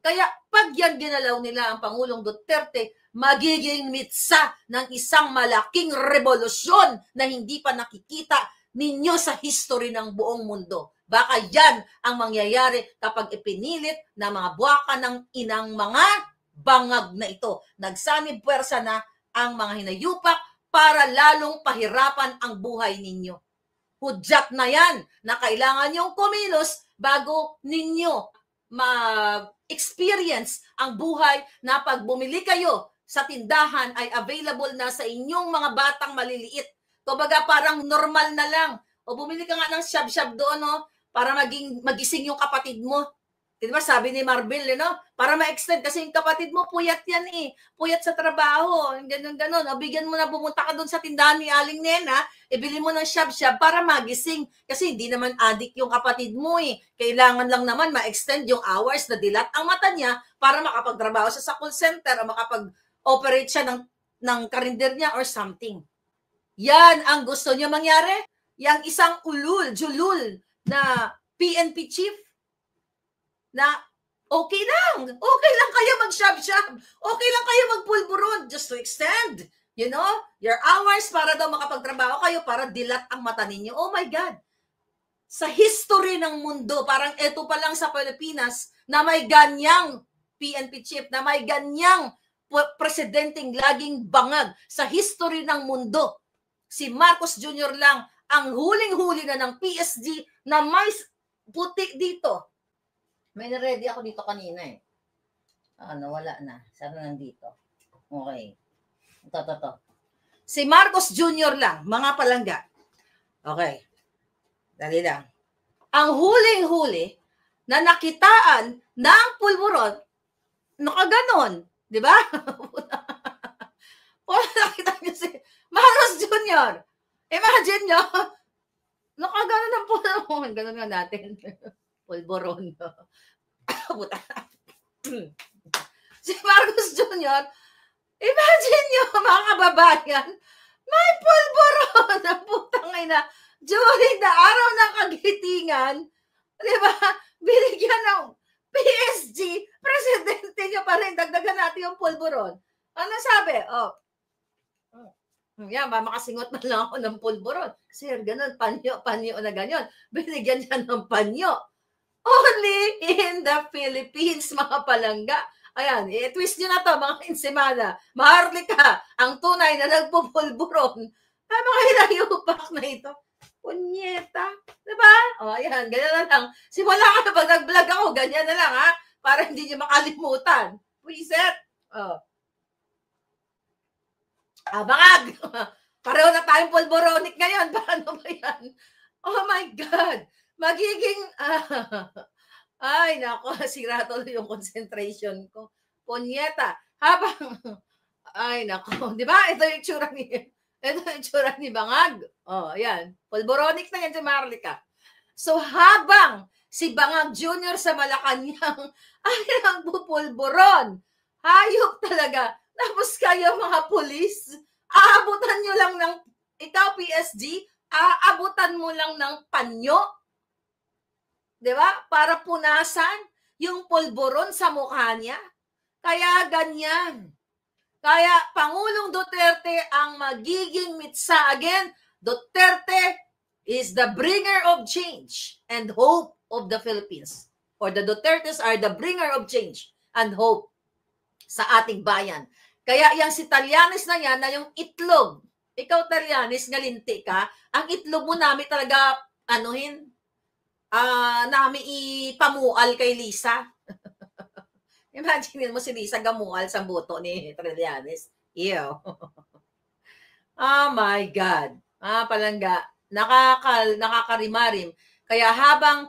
Kaya pag yan ginalaw nila ang Pangulong Duterte, magiging mitsa ng isang malaking revolusyon na hindi pa nakikita ninyo sa history ng buong mundo. Baka yan ang mangyayari kapag ipinilit na mga buwaka ng inang mga bangag na ito. Nagsanib puwersa na ang mga hinayupak para lalong pahirapan ang buhay ninyo. Hudyat na yan na kailangan nyong kumilos bago ninyo ma-experience ang buhay na pag bumili kayo sa tindahan ay available na sa inyong mga batang maliliit. Kumbaga parang normal na lang. O bumili ka nga ng shab-shab doon, no? Para magising yung kapatid mo. Diba sabi ni Marbil, no? Para ma-extend kasi yung kapatid mo, puyat yan eh. Puyat sa trabaho. Ganun. O, bigyan mo na pumunta ka doon sa tindahan ni Aling Nena, ibili mo ng shab-shab para magising. Kasi hindi naman addict yung kapatid mo eh. Kailangan lang naman ma-extend yung hours na dilat ang mata niya para makapagtrabaho siya sa call center o makapag-operate siya ng karinder niya or something. Yan ang gusto niyo mangyari? Yang isang julul na PNP chief na okay lang kayo mag-shab-shab, okay lang kayo magpulburon just to extend, your hours para daw makapagtrabaho kayo para dilat ang mata ninyo. Oh my God! Sa history ng mundo, parang eto pa lang sa Pilipinas na may ganyang PNP chief, na may ganyang presidenteng laging bangag sa history ng mundo. Si Marcos Jr. lang ang huling-huli na ng PSG na may puti dito. May na-ready ako dito kanina eh. Nawala na. Sana nandito. Okay. Ito. Si Marcos Jr. lang, mga palangga. Okay. Dali lang. Ang huling-huli na nakitaan ng pulburon, nakaganon. Di ba? Nakita niyo si Marcos Jr. Imagine nyo, nakaganon ng pulburon. Ganon nga natin. Pulburon. Si Marcos Jr., imagine nyo, mga kababayan, may pulburon na putang ina during the araw ng kagitingan, di ba? Binigyan ng PSG, presidente nyo pa rin, dagdagan natin yung pulburon. Ano sabi? Yan, makasingot na lang ako ng pulburon. Sir, ganun, panyo na ganyan. Binigyan niya ng panyo. Only in the Philippines, mga palangga. Ayan, i-twist nyo na to, mga insimada. Maharlika, ang tunay na nagpupulburon. Ay, mga hinayupak na ito. Punyeta. Diba? Ayan, ganyan na lang. Simula ka pag nag-vlog ako, ganyan na lang, ha? Para hindi nyo makalimutan. Reset. Bangag! Pareho na tayong pulboronic ngayon. Paano ba yan? Oh my God! Magiging, ay nako, sira tuloy yung concentration ko. Punyeta, ay nako, di ba? Ito yung itsura ni Bangag. Ayan, pulboronic na yan si Marlica. So habang si Bangag Jr. sa Malacanang ay nagpupulboron, hayop talaga. Tapos kayo mga pulis, aabutan nyo lang ng, ikaw PSG, aabutan mo lang ng panyo. Diba? Para punasan yung pulburon sa mukha niya. Kaya ganyan. Kaya Pangulong Duterte ang magiging mitsa. Again, Duterte is the bringer of change and hope of the Philippines. Or the Dutertes are the bringer of change and hope sa ating bayan. Kaya yung si Trillanes na yan, na yung itlog, ikaw Trillanes, ngalinti ka, ang itlog mo namin talaga, namin ipamual kay Lisa. Imagine mo si Lisa gamual sa buto ni Trillanes. Ew. Oh my God. Palangga, nakakarimarim. Kaya habang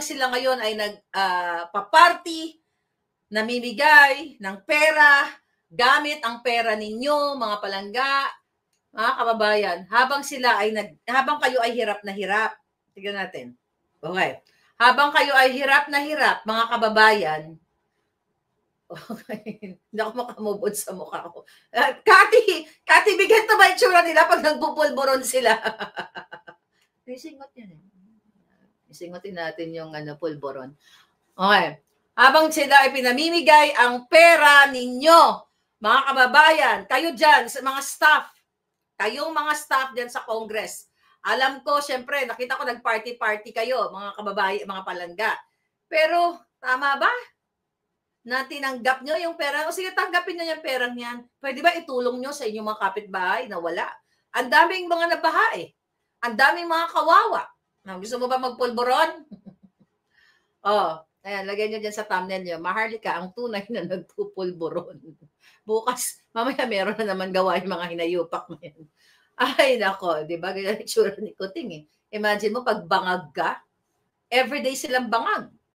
sila ngayon ay nagpa-party, namimigay ng pera, gamit ang pera ninyo, mga palangga, mga kababayan, habang kayo ay hirap na hirap. Tignan natin. Okay. Habang kayo ay hirap na hirap, mga kababayan, okay, hindi ako makamove on sa mukha ko. Kati, bigyan to ba itsura nila pag nagpupulburon sila? Isingot yan eh. Isingotin natin yung pulburon. Okay. Habang sila ay pinamimigay ang pera ninyo, mga kababayan, kayo dyan, mga staff, kayong mga staff dyan sa Congress. Alam ko, syempre, nakita ko nag-party-party kayo, mga kababayan, mga palangga. Pero, tama ba? Na tinanggap nyo yung pera? O sige, tanggapin nyo yung perang yan. Pwede ba itulong nyo sa inyong mga kapitbahay na wala? Ang daming mga nabaha eh. Ang daming mga kawawa. Gusto mo ba magpulburon? Oh, ayan, lagay nyo dyan sa thumbnail nyo. Maharlika, ang tunay na nagpupulburon. Bukas, mamaya meron na naman gawa yung mga hinayupak mo yan. Ay, nako, di ba? Ganyan yung tsura ni Kuting eh. Imagine mo, pag bangag ka, everyday silang bangag.